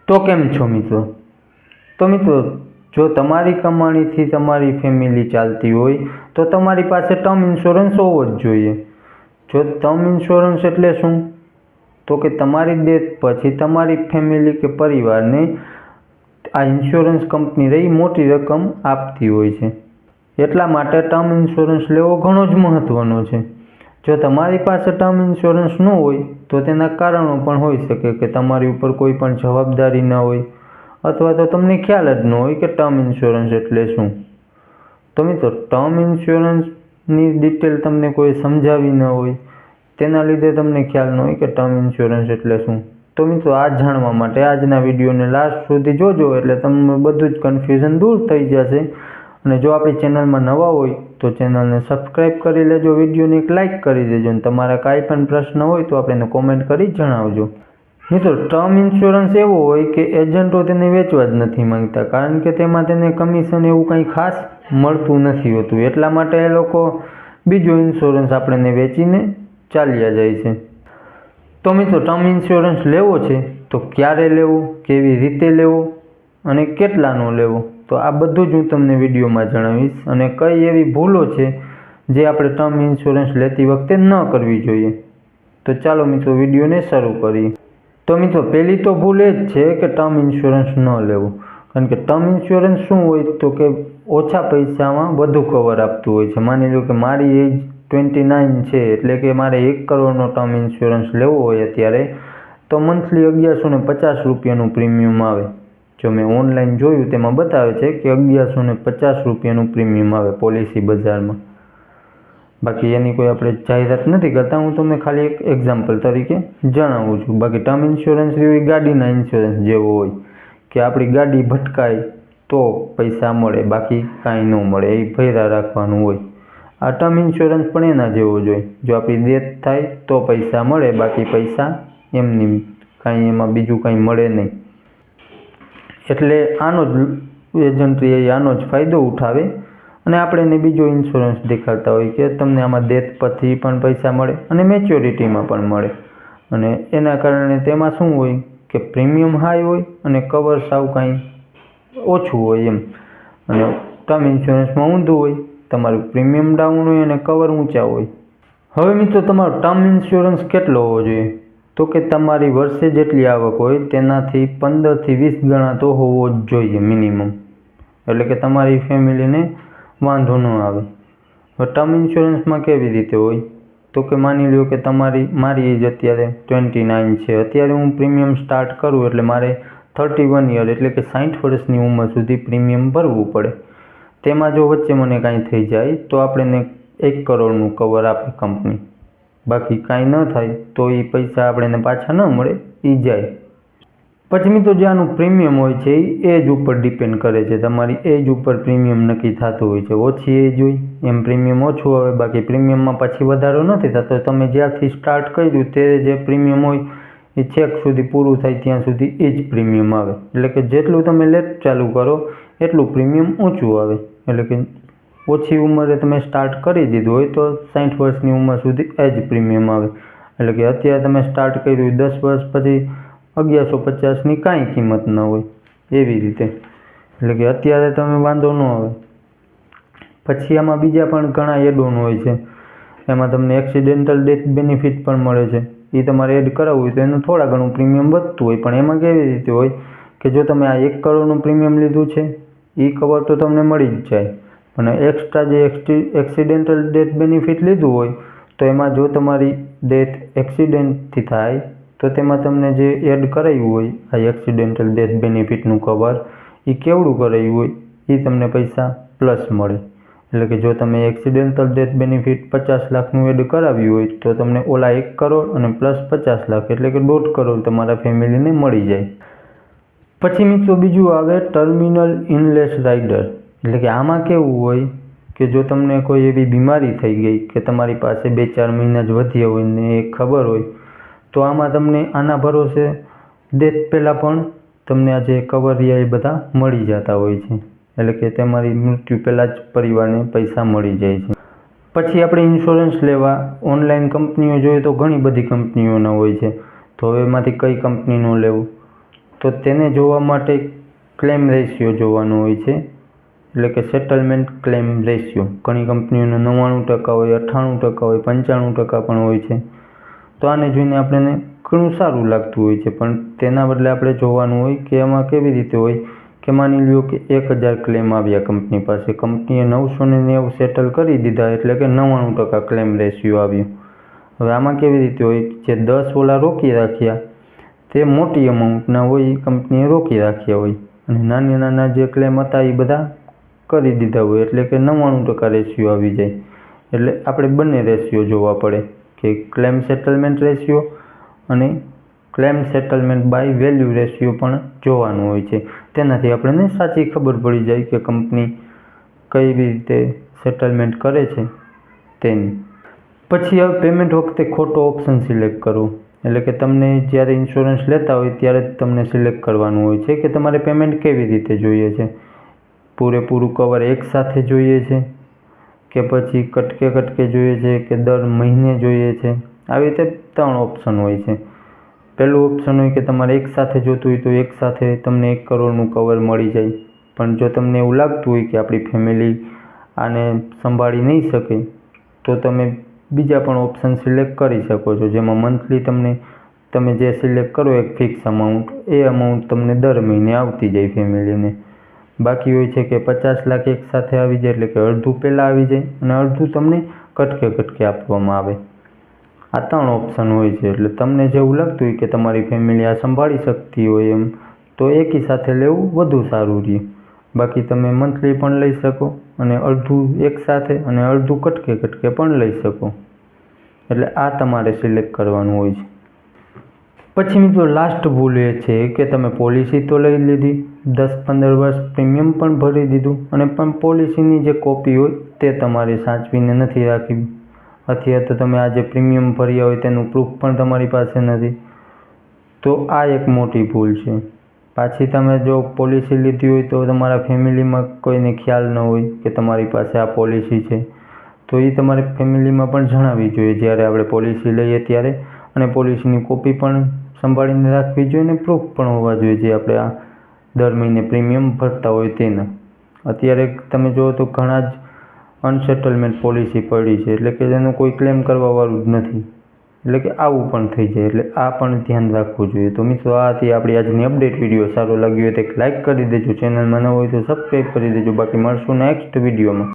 તો કેમ છો મિત્રો? તો મિત્રો, જો તમારી કમાણીથી તમારી ફેમિલી ચાલતી હોય તો તમારી પાસે ટર્મ ઇન્સ્યોરન્સ હોવો જ જોઈએ। જો ટર્મ ઇન્સ્યોરન્સ એટલે શું? તો કે તમારી ડેથ પછી તમારી ફેમિલી કે પરિવારને આ ઇન્સ્યોરન્સ કંપની રહી મોટી રકમ આપતી હોય છે। એટલા માટે ટર્મ ઇન્સ્યોરન્સ લેવો ઘણો જ મહત્ત્વનો છે। જો તમારી પાસે ટર્મ ઇન્સ્યોરન્સ ન હોય તો તેના કારણો પણ હોઈ શકે કે તમારી ઉપર કોઈ પણ જવાબદારી ન હોય અથવા તો તમને ખ્યાલ જ ન હોય કે ટર્મ ઇન્સ્યોરન્સ એટલે શું। તો મિત્રો, ટર્મ ઇન્સ્યોરન્સની ડિટેલ તમને કોઈ સમજાવી ન હોય, તેના લીધે તમને ખ્યાલ ન હોય કે ટર્મ ઇન્સ્યોરન્સ એટલે શું। તો મિત્રો, આ જાણવા માટે આજના વિડીયોને લાસ્ટ સુધી જોજો, એટલે તમને બધું જ કન્ફ્યુઝન દૂર થઈ જશે। અને જો આપણી ચેનલમાં નવા હોય તો ચેનલને સબસ્ક્રાઈબ કરી લેજો, વિડીયોને એક લાઇક કરી દેજો અને તમારા કાંઈ પણ પ્રશ્ન હોય તો આપણે કોમેન્ટ કરી જણાવજો। મિત્રો, ટર્મ ઇન્સ્યોરન્સ એવો હોય કે એજન્ટો તેને વેચવા જ નથી માંગતા, કારણ કે તેમાં તેને કમિશન એવું કંઈ ખાસ મળતું નથી હોતું। એટલા માટે એ લોકો બીજો ઇન્સ્યોરન્સ આપણને વેચીને ચાલ્યા જાય છે। તો મિત્રો, ટર્મ ઇન્સ્યોરન્સ લેવો છે તો ક્યારે લેવો, કેવી રીતે લેવો અને કેટલાનો લેવો, તો આ બધું જ હું તમને વિડીયોમાં જણાવીશ। અને કઈ એવી ભૂલો છે જે આપણે ટર્મ ઇન્સ્યોરન્સ લેતી વખતે ન કરવી જોઈએ। તો ચાલો મિત્રો, વિડીયોને શરૂ કરીએ। તો મિત્રો, પહેલી તો ભૂલ એ જ છે કે ટર્મ ઇન્સ્યોરન્સ ન લેવું, કારણ કે ટર્મ ઇન્સ્યોરન્સ શું હોય તો કે ઓછા પૈસામાં વધુ કવર આપતું હોય છે। માની લો કે મારી એજ 29 છે, એટલે કે મારે 1 કરોડનો ટર્મ ઇન્સ્યોરન્સ લેવો હોય અત્યારે, તો મંથલી 1150 રૂપિયાનું પ્રીમિયમ આવે। જો મેં ઓનલાઈન જોયું તેમાં બતાવે છે કે 1150 રૂપિયાનું પ્રીમિયમ આવે પોલિસી બજારમાં। બાકી એની કોઈ આપણે જાહેરાત નથી કરતા, હું તમને ખાલી એક એક્ઝામ્પલ તરીકે જણાવું છું। બાકી ટર્મ ઇન્સ્યોરન્સ એવી ગાડીના ઇન્સ્યોરન્સ જેવો હોય કે આપણી ગાડી ભટકાય તો પૈસા મળે, બાકી કાંઈ ન મળે, એ ભર્યા રાખવાનું હોય। આ ટર્મ ઇન્સ્યોરન્સ પણ એના જેવો જ હોય, જો આપણી ડેથ થાય તો પૈસા મળે, બાકી પૈસા એમની કાંઈ એમાં બીજું કાંઈ મળે નહીં। એટલે આનો જ એજન્ટ્રી આનો જ ફાયદો ઉઠાવે અને આપણે એને બીજો ઇન્સ્યોરન્સ દેખાડતા હોય કે તમને આમાં ડેથ પછી પણ પૈસા મળે અને મેચ્યોરિટીમાં પણ મળે। અને એના કારણે તેમાં શું હોય કે પ્રીમિયમ હાઈ હોય અને કવર સાવ કાંઈ ઓછું હોય એમ। અને ટર્મ ઇન્સ્યોરન્સમાં ઊંધું હોય, તમારું પ્રીમિયમ ડાઉન હોય અને કવર ઊંચા હોય। હવે મિત્રો, તમારો ટર્મ ઇન્સ્યોરન્સ કેટલો હોવો જોઈએ? તો કે તમારી વર્ષે જેટલી આવક હોય તેનાથી 15 થી 20 ગણા તો હોવો જ જોઈએ મિનિમમ, એટલે કે તમારી ફેમિલીને વાંધો ન આવે। હવે ટર્મ ઇન્સ્યોરન્સમાં કેવી રીતે હોય તો કે માની લો કે મારી એજ અત્યારે 29 છે, અત્યારે હું પ્રીમિયમ સ્ટાર્ટ કરું એટલે મારે 31 યર એટલે કે 60 વર્ષની ઉંમર સુધી પ્રીમિયમ ભરવું પડે। તેમાં જો વચ્ચે મને કાંઈ થઈ જાય તો આપણને 1 કરોડનું કવર આપે કંપની, બાકી કાંઈ ન થાય તો એ પૈસા આપણને પાછા ન મળે, એ જાય। પછી મિત્રો, જે આનું પ્રીમિયમ હોય છે એ એજ ઉપર ડિપેન્ડ કરે છે, તમારી એજ ઉપર પ્રીમિયમ નક્કી થતું હોય છે। ઓછી એજ હોય એમ પ્રીમિયમ ઓછું આવે, બાકી પ્રીમિયમમાં પછી વધારો નથી થતો। તમે જ્યારથી સ્ટાર્ટ કર્યું તે જે પ્રીમિયમ હોય એ છેક સુધી પૂરું થાય ત્યાં સુધી એ જ પ્રીમિયમ આવે, એટલે કે જેટલું તમે લેટ ચાલુ કરો એટલું પ્રીમિયમ ઊંચું આવે। એટલે કે ઓછી ઉંમરે તમે સ્ટાર્ટ કરી દીધું હોય તો 60 વર્ષની ઉંમર સુધી એ જ પ્રીમિયમ આવે, એટલે કે અત્યારે તમે સ્ટાર્ટ કર્યું 10 વર્ષ પછી 1150ની કાંઈ કિંમત ન હોય, એવી રીતે। એટલે કે અત્યારે તમે વાંધો ન આવે। પછી આમાં બીજા પણ ઘણા એડ ઓન હોય છે, એમાં તમને એક્સિડેન્ટલ ડેથ બેનિફિટ પણ મળે છે। એ તમારે એડ કરાવવું હોય તો એનું થોડા ઘણું પ્રીમિયમ વધતું હોય, પણ એમાં કેવી રીતે હોય કે જો તમે આ 1 કરોડનું પ્રીમિયમ લીધું છે એ કવર તો તમને મળી જ જાય, અને એક્સ્ટ્રા જે એક્સિડેન્ટલ ડેથ બેનિફિટ લીધું હોય તો એમાં જો તમારી ડેથ એક્સિડન્ટથી થાય તો તેમાં તમને જે એડ કરાવ્યું હોય આ એક્સિડેન્ટલ ડેથ બેનિફિટનું કવર, એ કેવડું કરાવ્યું હોય એ તમને પૈસા પ્લસ મળે। એટલે કે જો તમે એક્સિડેન્ટલ ડેથ બેનિફિટ 50 લાખનું એડ કરાવ્યું હોય તો તમને ઓલા 1 કરોડ અને પ્લસ 50 લાખ એટલે કે 1.5 કરોડ તમારા ફેમિલીને મળી જાય। પછી મિત્રો, બીજું આવે ટર્મિનલ ઇલનેસ રાઇડર, એટલે કે આમાં કેવું હોય કે જો તમને કોઈ એવી બીમારી થઈ ગઈ કે તમારી પાસે 2-4 મહિના જ વધ્યા હોય ને એ ખબર હોય તો આમાં તમને આના ભરોસે ડેથ પહેલાં પણ તમને આ જે કવર રહ્યા એ બધા મળી જતા હોય છે, એટલે કે તમારી મૃત્યુ પહેલાં જ પરિવારને પૈસા મળી જાય છે। પછી આપણે ઇન્સ્યોરન્સ લેવા ઓનલાઈન કંપનીઓ જોઈએ તો ઘણી બધી કંપનીઓના હોય છે, તો હવે એમાંથી કઈ કંપનીનું લેવું? તો તેને જોવા માટે ક્લેમ રેશિયો જોવાનો હોય છે, એટલે કે સેટલમેન્ટ ક્લેમ રેશિયો. ઘણી કંપનીઓનો 99% હોય, 98% હોય, 95% પણ હોય છે. તો આને જોઈને આપણને ઘણું સારું લાગતું હોય છે, પણ તેના બદલે આપણે જોવાનું હોય કે એમાં કેવી રીતે હોય કે માની લ્યો કે 1000 ક્લેમ આવ્યા કંપની પાસે, કંપનીએ 990 સેટલ કરી દીધા, એટલે કે 99% ક્લેમ રેશિયો આવ્યો. હવે આમાં કેવી રીતે હોય, જે 10 ઓલા રોકી રાખ્યા તે મોટી અમાઉન્ટના હોય, કંપનીએ રોકી રાખ્યા હોય, અને નાના નાના જે ક્લેમ હતા એ બધા કરી દીધા હોય, એટલે કે 99% રેશિયો આવી જાય. એટલે આપણે બંને રેશિયો જોવા પડે કે ક્લેમ સેટલમેન્ટ રેશિયો અને claim settlement by value ratio પણ જોવાનું હોય છે. તેનાથી આપણને સાચી ખબર પડી જાય કે કંપની કઈ રીતે સેટલમેન્ટ કરે છે તેની. પછી હવે પેમેન્ટ વખતે ખોટો ઓપ્શન સિલેક્ટ કરવો, એટલે કે તમને જ્યારે ઇન્સ્યોરન્સ લેતા હોય ત્યારે જ તમને સિલેક્ટ કરવાનું હોય છે કે તમારે પેમેન્ટ કેવી રીતે જોઈએ છે. પૂરેપૂરું કવર એકસાથે જોઈએ છે કે પછી કટકે કટકે જોઈએ છે કે દર મહિને જોઈએ છે. આવી રીતે 3 ઓપ્શન હોય છે. પહેલું ઓપ્શન હોય કે તમારે એકસાથે જોતું હોય તો એકસાથે તમને 1 કરોડનું કવર મળી જાય, પણ જો તમને એવું લાગતું હોય કે આપણી ફેમિલી આને સંભાળી નહીં શકે તો તમે બીજા પણ ઓપ્શન સિલેક્ટ કરી શકો છો, જેમાં મંથલી તમે જે સિલેક્ટ કરો એક ફિક્સ અમાઉન્ટ, એ અમાઉન્ટ તમને દર મહિને આવતી જાય ફેમિલીને. બાકી હોય છે કે 50 લાખ એક સાથે આવી જાય, એટલે કે અડધું પહેલાં આવી જાય અને અડધું તમને કટકે કટકે આપવામાં આવે. આ 3 ઓપ્શન હોય છે. એટલે તમને જેવું લાગતું હોય કે તમારી ફેમિલી આ સંભાળી શકતી હોય એમ, તો એકી સાથે લેવું વધુ સારું રહે. બાકી તમે મંથલી પણ લઈ શકો અને અડધું એક સાથે અને અડધું કટકે કટકે પણ લઈ શકો. એટલે આ તમારે સિલેક્ટ કરવાનું હોય છે. પછી મિત્રો લાસ્ટ ભૂલ એ છે કે તમે પોલિસી તો લઈ લીધી, 10-15 વર્ષ પ્રીમિયમ પણ ભરી દીધું, અને પણ પોલિસીની જે કોપી હોય તે તમારે સાચવીને નથી રાખી, અથવા તો તમે આ જે પ્રીમિયમ ભર્યા હોય તેનું પ્રૂફ પણ તમારી પાસે નથી. તો આ એક મોટી ભૂલ છે. પાછી તમે જો પોલિસી લીધી હોય તો તમારા ફેમિલીમાં કોઈને ખ્યાલ ન હોય કે તમારી પાસે આ પોલિસી છે, તો એ તમારે ફેમિલીમાં પણ જણાવવી જોઈએ જ્યારે આપણે પોલિસી લઈએ ત્યારે, અને પોલિસીની કોપી પણ સંભાળીને રાખવી જોઈએ અને પ્રૂફ પણ હોવા જોઈએ જે આપણે આ દર મહિને પ્રીમિયમ ભરતા હોય તેના. અત્યારે તમે જુઓ તો ઘણા જ અનસેટલમેન્ટ પોલિસી પડી છે, એટલે કે જેનું કોઈ ક્લેમ કરવાવાળું જ નથી, એટલે કે આવું પણ થઈ જાય. એટલે આ પણ ધ્યાન રાખવું જોઈએ. તો મિત્રો આ હતી આપણી આજની અપડેટ. વિડીયો સારો લાગ્યો હોય તો એક લાઇક કરી દેજો, ચેનલમાં ન હોય તો સબસ્ક્રાઈબ કરી દેજો. બાકી મળશું નેક્સ્ટ વિડીયોમાં.